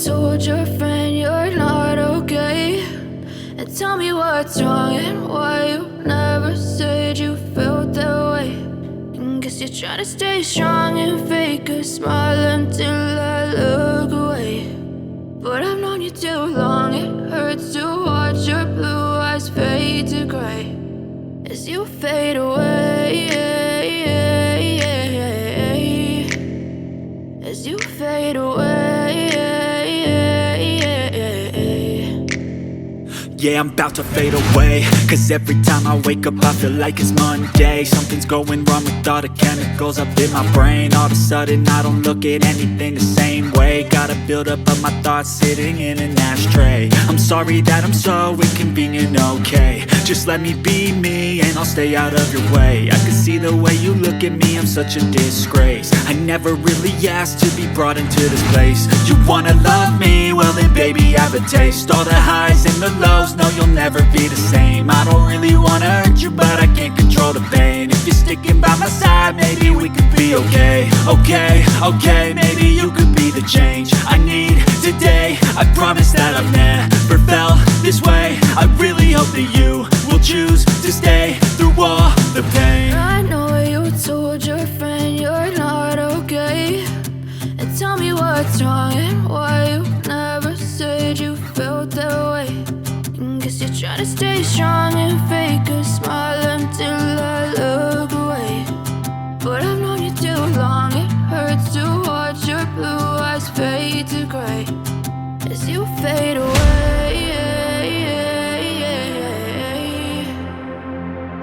told your friend you're not okay, and tell me what's wrong and why you never said you felt that way. And guess you're trying to stay strong and fake a smile until I look away. But I've known you too long, it hurts to watch your blue eyes fade to gray as you fade away, as you fade away. Yeah, I'm about to fade away, cause every time I wake up I feel like it's Monday. Something's going wrong with all the chemicals up in my brain. All of a sudden I don't look at anything the same way. Gotta build up of my thoughts sitting in an ashtray. I'm sorry that I'm so inconvenient, okay. Just let me be me and I'll stay out of your way. I can see the way you look at me, I'm such a disgrace. I never really asked to be brought into this place. You wanna love me? Well then baby have a taste. All the highs and the lows, no you'll never be the same. I don't really wanna hurt you but I can't control the pain. If you're sticking by my side maybe we could be okay. Okay, maybe you could be the change I need today. I promise that I've never felt this way. I really hope that you will choose to stay through all the pain. I know you told your friend you're not okay, and tell me what's wrong and why you never said you felt that way. And guess you're trying to stay strong and fake a smile until I look away. But I've known you too long, it hurts to watch your blue eyes fade to gray as you fade away,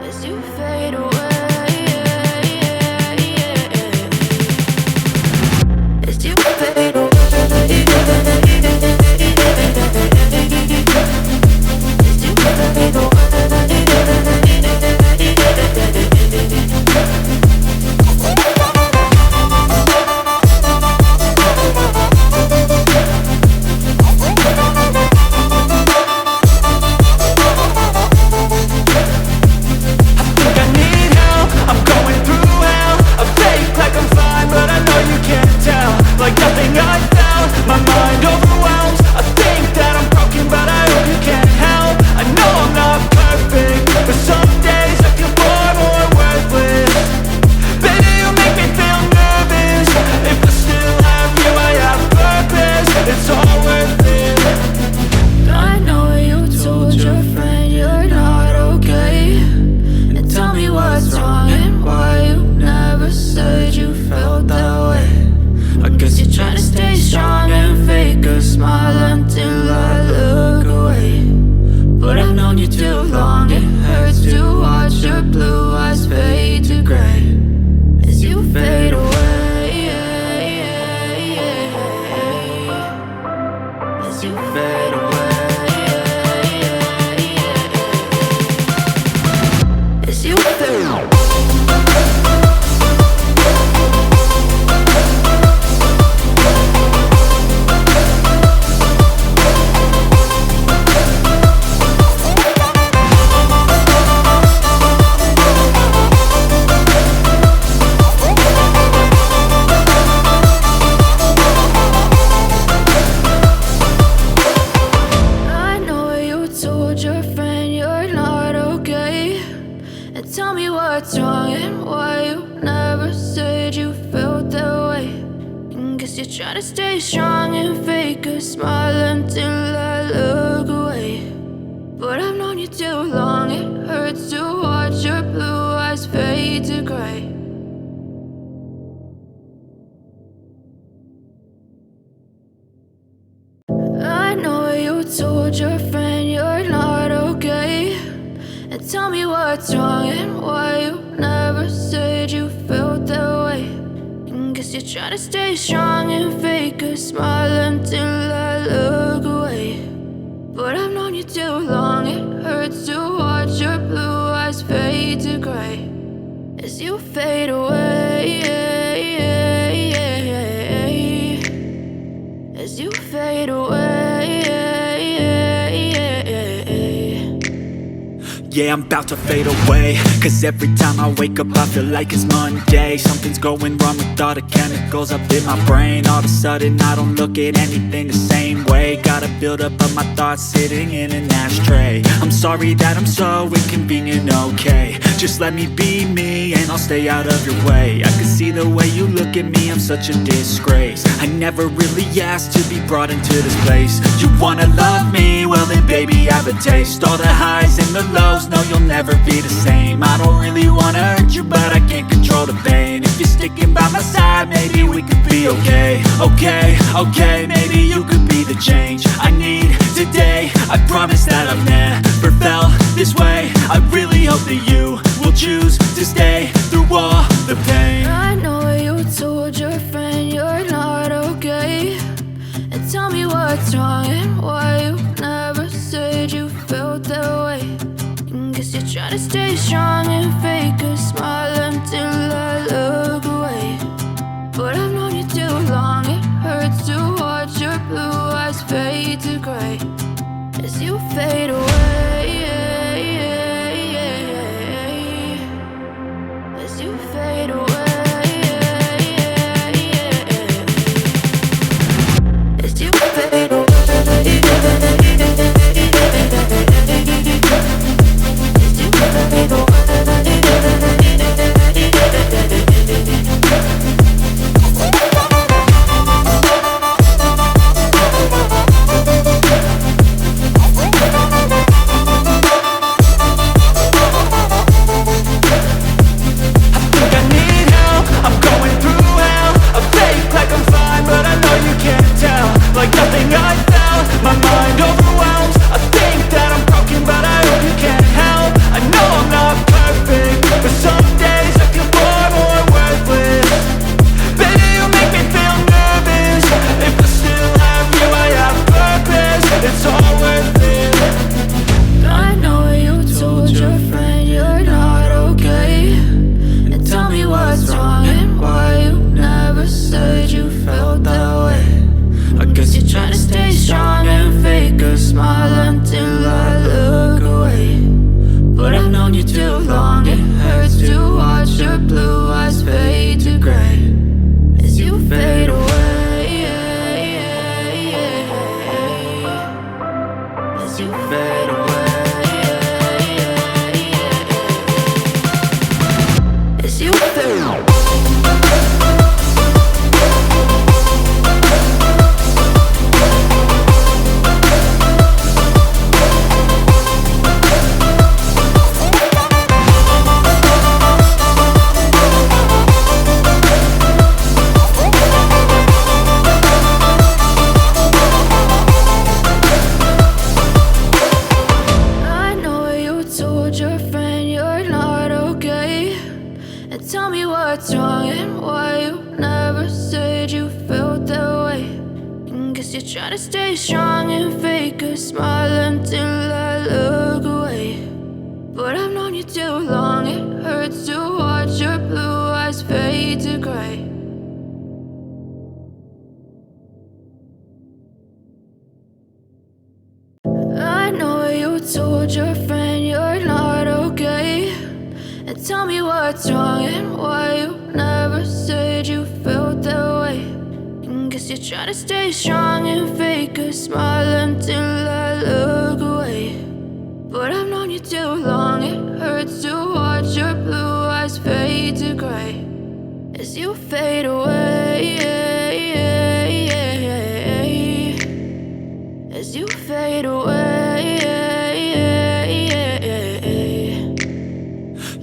as you fade away, as you fade away. Like nothing I found, my mind overwhelms. I think that I'm broken, but I hope you can't help. I know I'm not perfect, but some days I feel far more worthless. Baby, you make me feel nervous. If I still have you, I have purpose. It's all worth it. I know you told your friend you're not okay, and tell me what's wrong and why you never said you felt that way. I guess you're trying to stay strong and fake a smile until I look away. But I've known you too long, it hurts to watch your blue eyes fade to gray as you fade away, as you fade away, as you fade away. Tell me what's wrong and why you never said you felt that way. And guess you're trying to stay strong and fake a smile until I look away. But I've known you too long, it hurts to watch your blue eyes fade to gray. I know you told your friend you're not okay, and tell me what's wrong and why you never said you felt that way. And guess you're trying to stay strong and fake a smile until I look away. But I've known you too long, it hurts to watch your blue eyes fade to gray as you fade away, as you fade away. Yeah, I'm about to fade away, cause every time I wake up I feel like it's Monday. Something's going wrong with all the chemicals up in my brain. All of a sudden I don't look at anything the same way. Gotta build up of my thoughts sitting in an ashtray. I'm sorry that I'm so inconvenient, okay. Just let me be me and I'll stay out of your way. I can see the way you look at me, I'm such a disgrace. I never really asked to be brought into this place. You wanna love me? Well then baby I have a taste. All the highs and the lows, no you'll never be the same. I don't really wanna hurt you but I can't control the pain. If you're sticking by my side maybe we could be okay. Okay, maybe you could be the change I need today. I promise that I've never felt this way. I really hope that you will choose to stay through all the pain. I know you told your friend you're not okay, and tell me what's wrong and why you never said you felt that way. Guess you're trying to stay strong and fake a smile until I look away. But I've known you too long, it hurts to watch your blue eyes fade to gray as you fade away. As you fade away. As you fade away.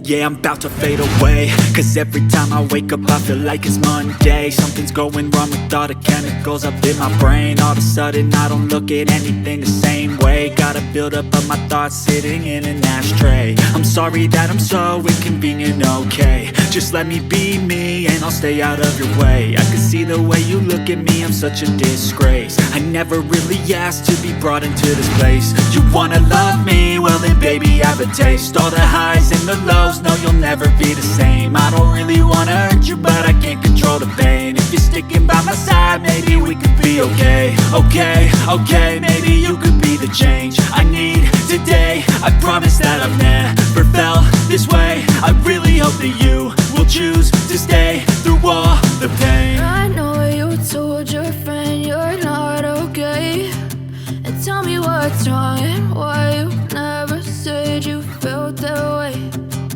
Yeah, I'm about to fade away, cause every time I wake up I feel like it's Monday. Something's going wrong with all the chemicals up in my brain. All of a sudden I don't look at anything the same way. Gotta build up of my thoughts sitting in an ashtray. I'm sorry that I'm so inconvenient, okay. Just let me be me and I'll stay out of your way. I can see the way you look at me, I'm such a disgrace. I never really asked to be brought into this place. You wanna love me? Well then baby I have a taste. All the highs and the lows, no you'll never be the same. I don't really wanna hurt you but I can't control the pain. If you're sticking by my side maybe we could be okay. Okay, maybe you could be the change I need today. I promise that I've never felt this way. I really hope that you will choose to stay through all the pain. I know you told your friend you're not okay, and tell me what's wrong and why you never said you felt that way.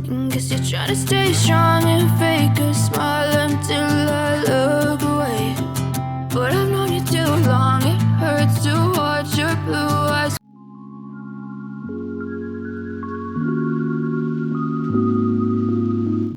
And guess you're trying to stay strong and fake a smile until